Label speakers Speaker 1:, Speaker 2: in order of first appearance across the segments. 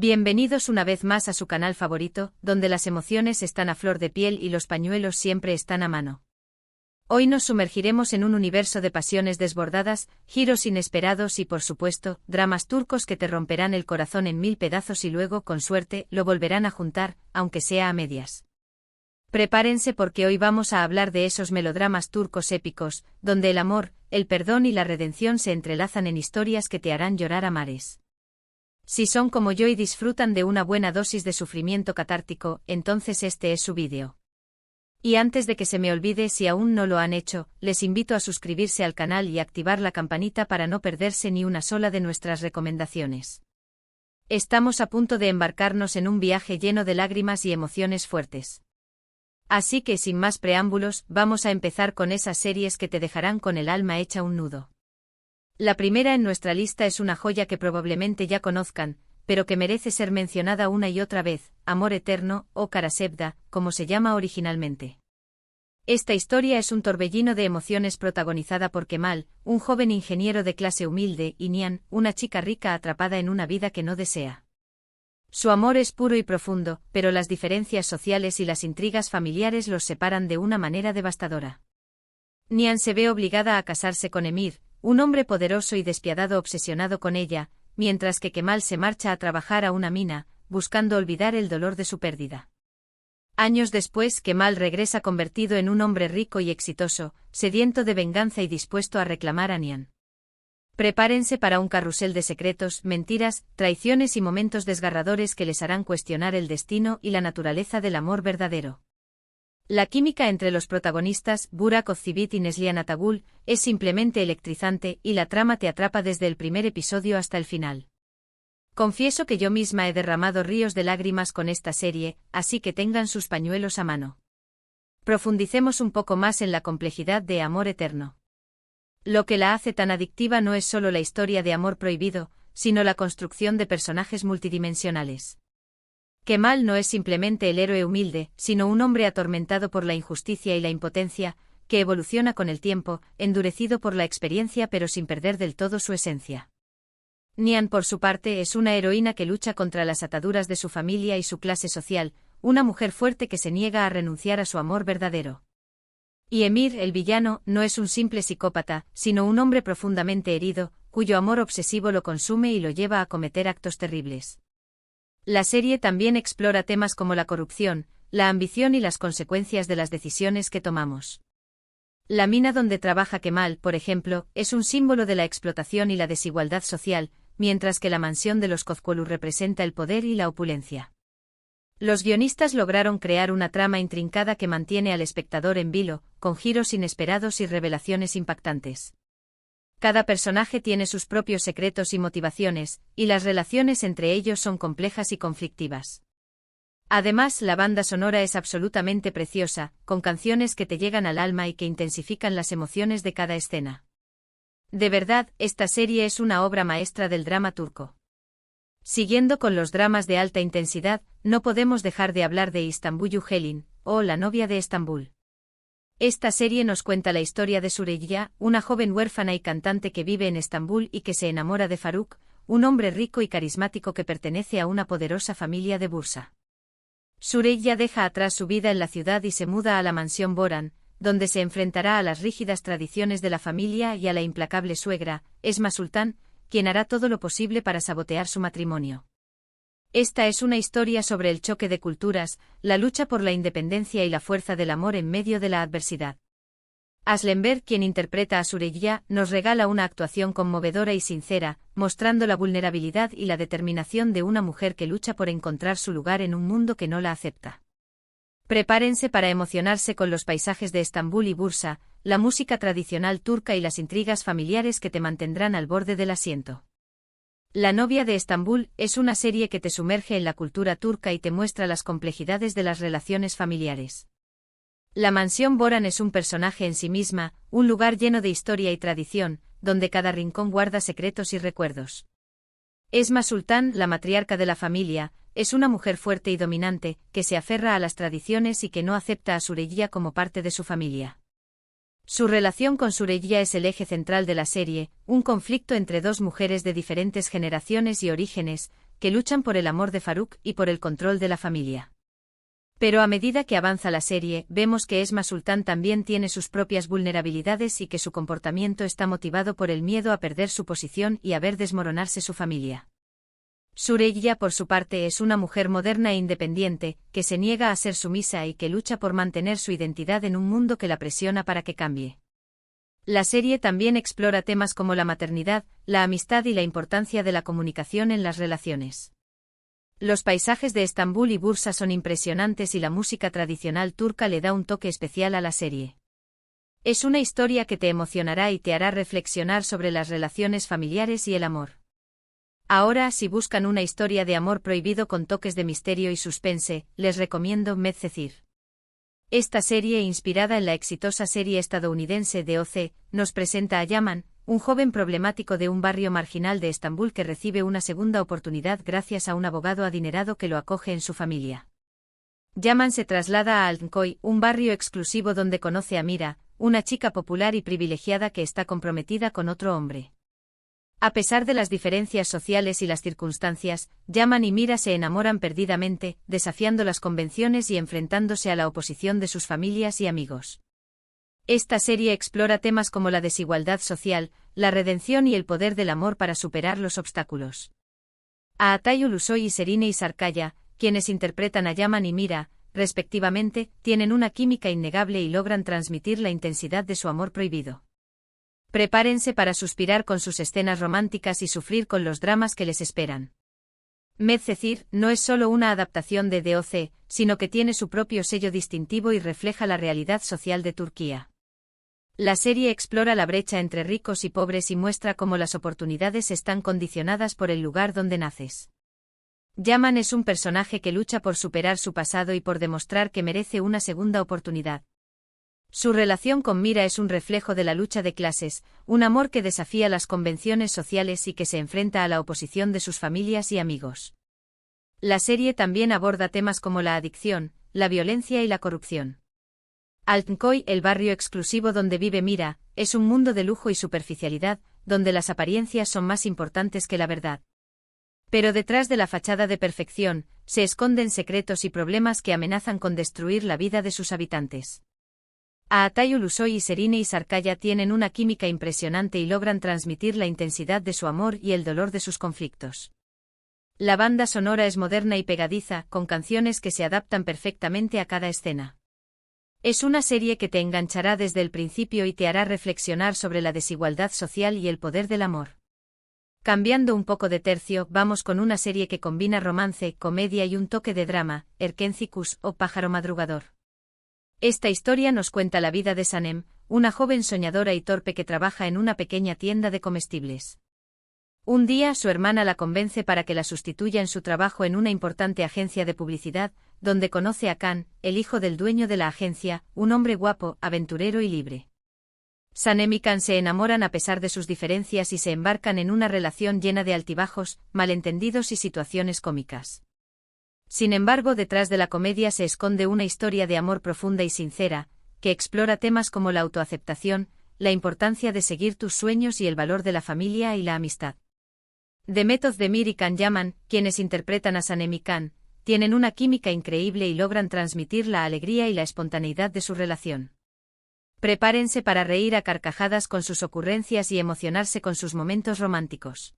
Speaker 1: Bienvenidos una vez más a su canal favorito, donde las emociones están a flor de piel y los pañuelos siempre están a mano. Hoy nos sumergiremos en un universo de pasiones desbordadas, giros inesperados y por supuesto, dramas turcos que te romperán el corazón en mil pedazos y luego, con suerte, lo volverán a juntar, aunque sea a medias. Prepárense porque hoy vamos a hablar de esos melodramas turcos épicos, donde el amor, el perdón y la redención se entrelazan en historias que te harán llorar a mares. Si son como yo y disfrutan de una buena dosis de sufrimiento catártico, entonces este es su vídeo. Y antes de que se me olvide, si aún no lo han hecho, les invito a suscribirse al canal y activar la campanita para no perderse ni una sola de nuestras recomendaciones. Estamos a punto de embarcarnos en un viaje lleno de lágrimas y emociones fuertes. Así que sin más preámbulos, vamos a empezar con esas series que te dejarán con el alma hecha un nudo. La primera en nuestra lista es una joya que probablemente ya conozcan, pero que merece ser mencionada una y otra vez, Amor Eterno, o Karasevda, como se llama originalmente. Esta historia es un torbellino de emociones protagonizada por Kemal, un joven ingeniero de clase humilde, y Nihan, una chica rica atrapada en una vida que no desea. Su amor es puro y profundo, pero las diferencias sociales y las intrigas familiares los separan de una manera devastadora. Nihan se ve obligada a casarse con Emir, un hombre poderoso y despiadado obsesionado con ella, mientras que Kemal se marcha a trabajar a una mina, buscando olvidar el dolor de su pérdida. Años después, Kemal regresa convertido en un hombre rico y exitoso, sediento de venganza y dispuesto a reclamar a Nihan. Prepárense para un carrusel de secretos, mentiras, traiciones y momentos desgarradores que les harán cuestionar el destino y la naturaleza del amor verdadero. La química entre los protagonistas, Burak Özçivit y Neslihan Atagul, es simplemente electrizante y la trama te atrapa desde el primer episodio hasta el final. Confieso que yo misma he derramado ríos de lágrimas con esta serie, así que tengan sus pañuelos a mano. Profundicemos un poco más en la complejidad de Amor Eterno. Lo que la hace tan adictiva no es solo la historia de amor prohibido, sino la construcción de personajes multidimensionales. Kemal no es simplemente el héroe humilde, sino un hombre atormentado por la injusticia y la impotencia, que evoluciona con el tiempo, endurecido por la experiencia pero sin perder del todo su esencia. Nihan, por su parte, es una heroína que lucha contra las ataduras de su familia y su clase social, una mujer fuerte que se niega a renunciar a su amor verdadero. Y Emir, el villano, no es un simple psicópata, sino un hombre profundamente herido, cuyo amor obsesivo lo consume y lo lleva a cometer actos terribles. La serie también explora temas como la corrupción, la ambición y las consecuencias de las decisiones que tomamos. La mina donde trabaja Kemal, por ejemplo, es un símbolo de la explotación y la desigualdad social, mientras que la mansión de los Kozkolu representa el poder y la opulencia. Los guionistas lograron crear una trama intrincada que mantiene al espectador en vilo, con giros inesperados y revelaciones impactantes. Cada personaje tiene sus propios secretos y motivaciones, y las relaciones entre ellos son complejas y conflictivas. Además, la banda sonora es absolutamente preciosa, con canciones que te llegan al alma y que intensifican las emociones de cada escena. De verdad, esta serie es una obra maestra del drama turco. Siguiendo con los dramas de alta intensidad, no podemos dejar de hablar de İstanbul Yücel'in, o La novia de Estambul. Esta serie nos cuenta la historia de Süreyya, una joven huérfana y cantante que vive en Estambul y que se enamora de Faruk, un hombre rico y carismático que pertenece a una poderosa familia de Bursa. Süreyya deja atrás su vida en la ciudad y se muda a la mansión Boran, donde se enfrentará a las rígidas tradiciones de la familia y a la implacable suegra, Esma Sultan, quien hará todo lo posible para sabotear su matrimonio. Esta es una historia sobre el choque de culturas, la lucha por la independencia y la fuerza del amor en medio de la adversidad. Aslenberg, quien interpreta a Süreyya, nos regala una actuación conmovedora y sincera, mostrando la vulnerabilidad y la determinación de una mujer que lucha por encontrar su lugar en un mundo que no la acepta. Prepárense para emocionarse con los paisajes de Estambul y Bursa, la música tradicional turca y las intrigas familiares que te mantendrán al borde del asiento. La novia de Estambul es una serie que te sumerge en la cultura turca y te muestra las complejidades de las relaciones familiares. La mansión Boran es un personaje en sí misma, un lugar lleno de historia y tradición, donde cada rincón guarda secretos y recuerdos. Esma Sultan, la matriarca de la familia, es una mujer fuerte y dominante, que se aferra a las tradiciones y que no acepta a Süreyya como parte de su familia. Su relación con Süreyya es el eje central de la serie, un conflicto entre dos mujeres de diferentes generaciones y orígenes, que luchan por el amor de Farouk y por el control de la familia. Pero a medida que avanza la serie, vemos que Esma Sultan también tiene sus propias vulnerabilidades y que su comportamiento está motivado por el miedo a perder su posición y a ver desmoronarse su familia. Süreyya, por su parte, es una mujer moderna e independiente, que se niega a ser sumisa y que lucha por mantener su identidad en un mundo que la presiona para que cambie. La serie también explora temas como la maternidad, la amistad y la importancia de la comunicación en las relaciones. Los paisajes de Estambul y Bursa son impresionantes y la música tradicional turca le da un toque especial a la serie. Es una historia que te emocionará y te hará reflexionar sobre las relaciones familiares y el amor. Ahora, si buscan una historia de amor prohibido con toques de misterio y suspense, les recomiendo Medcezir. Esta serie, inspirada en la exitosa serie estadounidense de OC, nos presenta a Yaman, un joven problemático de un barrio marginal de Estambul que recibe una segunda oportunidad gracias a un abogado adinerado que lo acoge en su familia. Yaman se traslada a Altınköy, un barrio exclusivo donde conoce a Mira, una chica popular y privilegiada que está comprometida con otro hombre. A pesar de las diferencias sociales y las circunstancias, Yaman y Mira se enamoran perdidamente, desafiando las convenciones y enfrentándose a la oposición de sus familias y amigos. Esta serie explora temas como la desigualdad social, la redención y el poder del amor para superar los obstáculos. Atay Ulusoy y Serine Sarkaya, quienes interpretan a Yaman y Mira, respectivamente, tienen una química innegable y logran transmitir la intensidad de su amor prohibido. Prepárense para suspirar con sus escenas románticas y sufrir con los dramas que les esperan. Medcezir no es solo una adaptación de DOC, sino que tiene su propio sello distintivo y refleja la realidad social de Turquía. La serie explora la brecha entre ricos y pobres y muestra cómo las oportunidades están condicionadas por el lugar donde naces. Yaman es un personaje que lucha por superar su pasado y por demostrar que merece una segunda oportunidad. Su relación con Mira es un reflejo de la lucha de clases, un amor que desafía las convenciones sociales y que se enfrenta a la oposición de sus familias y amigos. La serie también aborda temas como la adicción, la violencia y la corrupción. Altınköy, el barrio exclusivo donde vive Mira, es un mundo de lujo y superficialidad, donde las apariencias son más importantes que la verdad. Pero detrás de la fachada de perfección, se esconden secretos y problemas que amenazan con destruir la vida de sus habitantes. Atay Ulusoy y Serine Sarkaya tienen una química impresionante y logran transmitir la intensidad de su amor y el dolor de sus conflictos. La banda sonora es moderna y pegadiza, con canciones que se adaptan perfectamente a cada escena. Es una serie que te enganchará desde el principio y te hará reflexionar sobre la desigualdad social y el poder del amor. Cambiando un poco de tercio, vamos con una serie que combina romance, comedia y un toque de drama, Erkenci Kuş o Pájaro Madrugador. Esta historia nos cuenta la vida de Sanem, una joven soñadora y torpe que trabaja en una pequeña tienda de comestibles. Un día su hermana la convence para que la sustituya en su trabajo en una importante agencia de publicidad, donde conoce a Kan, el hijo del dueño de la agencia, un hombre guapo, aventurero y libre. Sanem y Kan se enamoran a pesar de sus diferencias y se embarcan en una relación llena de altibajos, malentendidos y situaciones cómicas. Sin embargo, detrás de la comedia se esconde una historia de amor profunda y sincera, que explora temas como la autoaceptación, la importancia de seguir tus sueños y el valor de la familia y la amistad. Demet Özdemir y Can Yaman, quienes interpretan a Sanem y Kan, tienen una química increíble y logran transmitir la alegría y la espontaneidad de su relación. Prepárense para reír a carcajadas con sus ocurrencias y emocionarse con sus momentos románticos.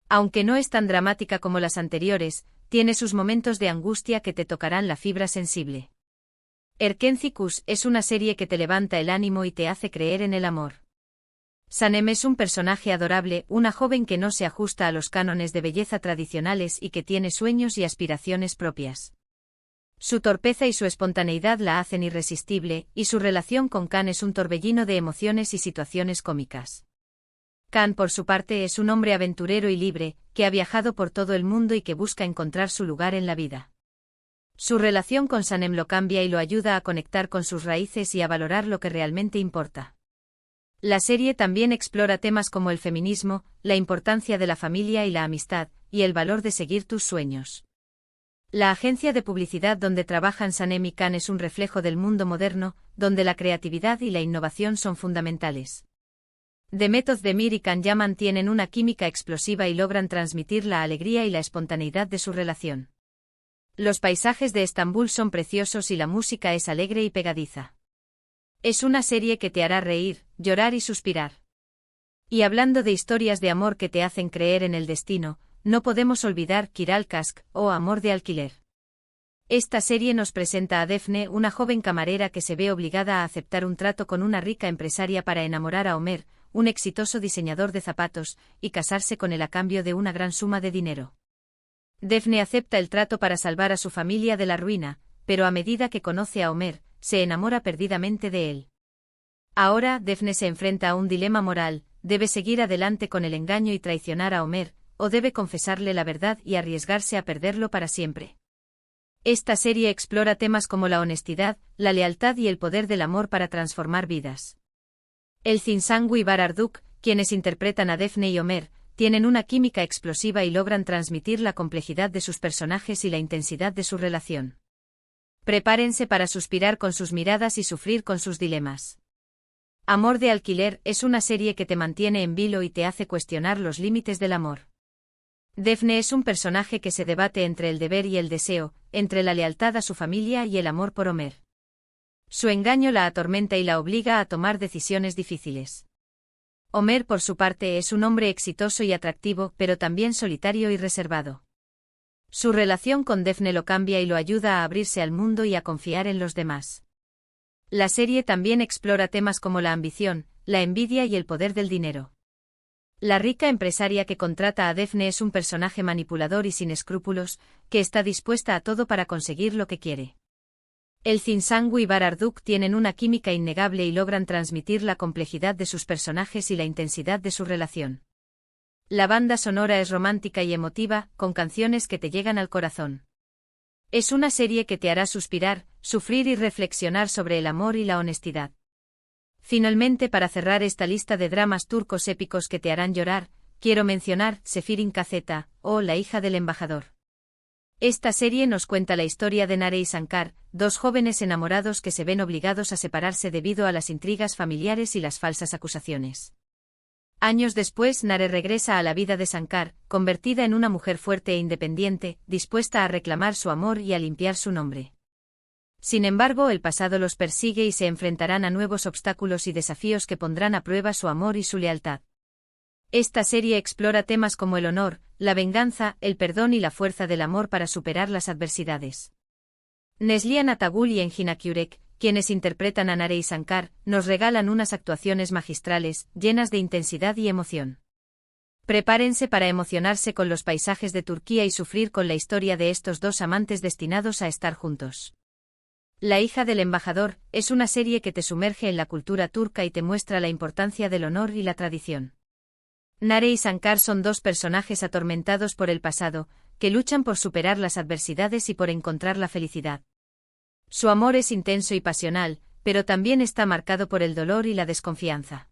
Speaker 1: Aunque no es tan dramática como las anteriores, tiene sus momentos de angustia que te tocarán la fibra sensible. Erkenci Kuş es una serie que te levanta el ánimo y te hace creer en el amor. Sanem es un personaje adorable, una joven que no se ajusta a los cánones de belleza tradicionales y que tiene sueños y aspiraciones propias. Su torpeza y su espontaneidad la hacen irresistible, y su relación con Kan es un torbellino de emociones y situaciones cómicas. Kan, por su parte, es un hombre aventurero y libre, que ha viajado por todo el mundo y que busca encontrar su lugar en la vida. Su relación con Sanem lo cambia y lo ayuda a conectar con sus raíces y a valorar lo que realmente importa. La serie también explora temas como el feminismo, la importancia de la familia y la amistad, y el valor de seguir tus sueños. La agencia de publicidad donde trabajan Sanem y Kan es un reflejo del mundo moderno, donde la creatividad y la innovación son fundamentales. Demet Özdemir y Can Yaman tienen una química explosiva y logran transmitir la alegría y la espontaneidad de su relación. Los paisajes de Estambul son preciosos y la música es alegre y pegadiza. Es una serie que te hará reír, llorar y suspirar. Y hablando de historias de amor que te hacen creer en el destino, no podemos olvidar Kiral Kask, o Amor de alquiler. Esta serie nos presenta a Defne, una joven camarera que se ve obligada a aceptar un trato con una rica empresaria para enamorar a Ömer, un exitoso diseñador de zapatos, y casarse con él a cambio de una gran suma de dinero. Defne acepta el trato para salvar a su familia de la ruina, pero a medida que conoce a Ömer, se enamora perdidamente de él. Ahora, Defne se enfrenta a un dilema moral: debe seguir adelante con el engaño y traicionar a Ömer, o debe confesarle la verdad y arriesgarse a perderlo para siempre. Esta serie explora temas como la honestidad, la lealtad y el poder del amor para transformar vidas. Elçin Sangu y Barar Duk, quienes interpretan a Defne y Ömer, tienen una química explosiva y logran transmitir la complejidad de sus personajes y la intensidad de su relación. Prepárense para suspirar con sus miradas y sufrir con sus dilemas. Amor de alquiler es una serie que te mantiene en vilo y te hace cuestionar los límites del amor. Defne es un personaje que se debate entre el deber y el deseo, entre la lealtad a su familia y el amor por Ömer. Su engaño la atormenta y la obliga a tomar decisiones difíciles. Ömer, por su parte, es un hombre exitoso y atractivo, pero también solitario y reservado. Su relación con Defne lo cambia y lo ayuda a abrirse al mundo y a confiar en los demás. La serie también explora temas como la ambición, la envidia y el poder del dinero. La rica empresaria que contrata a Defne es un personaje manipulador y sin escrúpulos, que está dispuesta a todo para conseguir lo que quiere. Elçin Sangu y Barar Duk tienen una química innegable y logran transmitir la complejidad de sus personajes y la intensidad de su relación. La banda sonora es romántica y emotiva, con canciones que te llegan al corazón. Es una serie que te hará suspirar, sufrir y reflexionar sobre el amor y la honestidad. Finalmente, para cerrar esta lista de dramas turcos épicos que te harán llorar, quiero mencionar Sefirin Kazeta, o La hija del embajador. Esta serie nos cuenta la historia de Nare y Sankar, dos jóvenes enamorados que se ven obligados a separarse debido a las intrigas familiares y las falsas acusaciones. Años después, Nare regresa a la vida de Sankar, convertida en una mujer fuerte e independiente, dispuesta a reclamar su amor y a limpiar su nombre. Sin embargo, el pasado los persigue y se enfrentarán a nuevos obstáculos y desafíos que pondrán a prueba su amor y su lealtad. Esta serie explora temas como el honor, la venganza, el perdón y la fuerza del amor para superar las adversidades. Neslihan Atagul y Engin Akyurek, quienes interpretan a Nare y Sankar, nos regalan unas actuaciones magistrales, llenas de intensidad y emoción. Prepárense para emocionarse con los paisajes de Turquía y sufrir con la historia de estos dos amantes destinados a estar juntos. La hija del embajador es una serie que te sumerge en la cultura turca y te muestra la importancia del honor y la tradición. Nare y Sankar son dos personajes atormentados por el pasado, que luchan por superar las adversidades y por encontrar la felicidad. Su amor es intenso y pasional, pero también está marcado por el dolor y la desconfianza.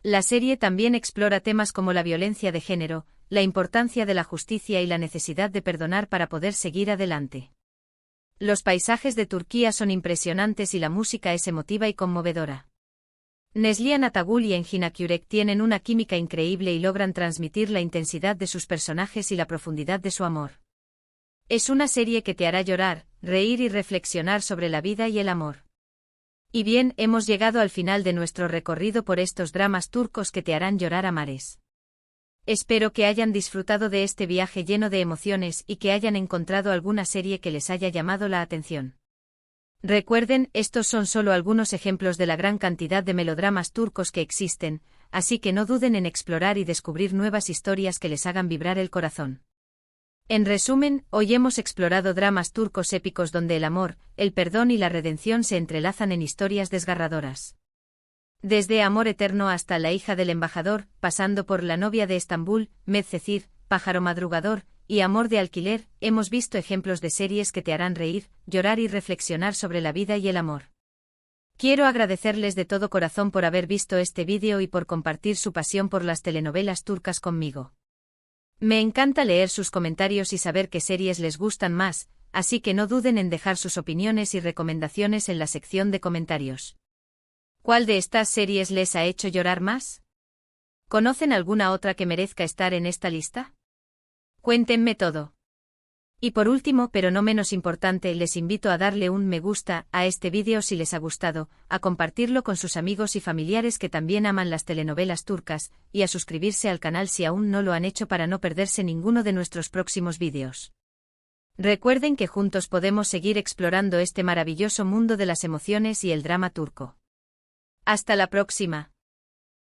Speaker 1: La serie también explora temas como la violencia de género, la importancia de la justicia y la necesidad de perdonar para poder seguir adelante. Los paisajes de Turquía son impresionantes y la música es emotiva y conmovedora. Neslihan Atagul y Engin Akyurek tienen una química increíble y logran transmitir la intensidad de sus personajes y la profundidad de su amor. Es una serie que te hará llorar, reír y reflexionar sobre la vida y el amor. Y bien, hemos llegado al final de nuestro recorrido por estos dramas turcos que te harán llorar a mares. Espero que hayan disfrutado de este viaje lleno de emociones y que hayan encontrado alguna serie que les haya llamado la atención. Recuerden, estos son solo algunos ejemplos de la gran cantidad de melodramas turcos que existen, así que no duden en explorar y descubrir nuevas historias que les hagan vibrar el corazón. En resumen, hoy hemos explorado dramas turcos épicos donde el amor, el perdón y la redención se entrelazan en historias desgarradoras. Desde Amor Eterno hasta La hija del embajador, pasando por La novia de Estambul, Medcezir, Pájaro madrugador, y Amor de alquiler, hemos visto ejemplos de series que te harán reír, llorar y reflexionar sobre la vida y el amor. Quiero agradecerles de todo corazón por haber visto este vídeo y por compartir su pasión por las telenovelas turcas conmigo. Me encanta leer sus comentarios y saber qué series les gustan más, así que no duden en dejar sus opiniones y recomendaciones en la sección de comentarios. ¿Cuál de estas series les ha hecho llorar más? ¿Conocen alguna otra que merezca estar en esta lista? Cuéntenme todo. Y por último, pero no menos importante, les invito a darle un me gusta a este vídeo si les ha gustado, a compartirlo con sus amigos y familiares que también aman las telenovelas turcas, y a suscribirse al canal si aún no lo han hecho para no perderse ninguno de nuestros próximos vídeos. Recuerden que juntos podemos seguir explorando este maravilloso mundo de las emociones y el drama turco. Hasta la próxima.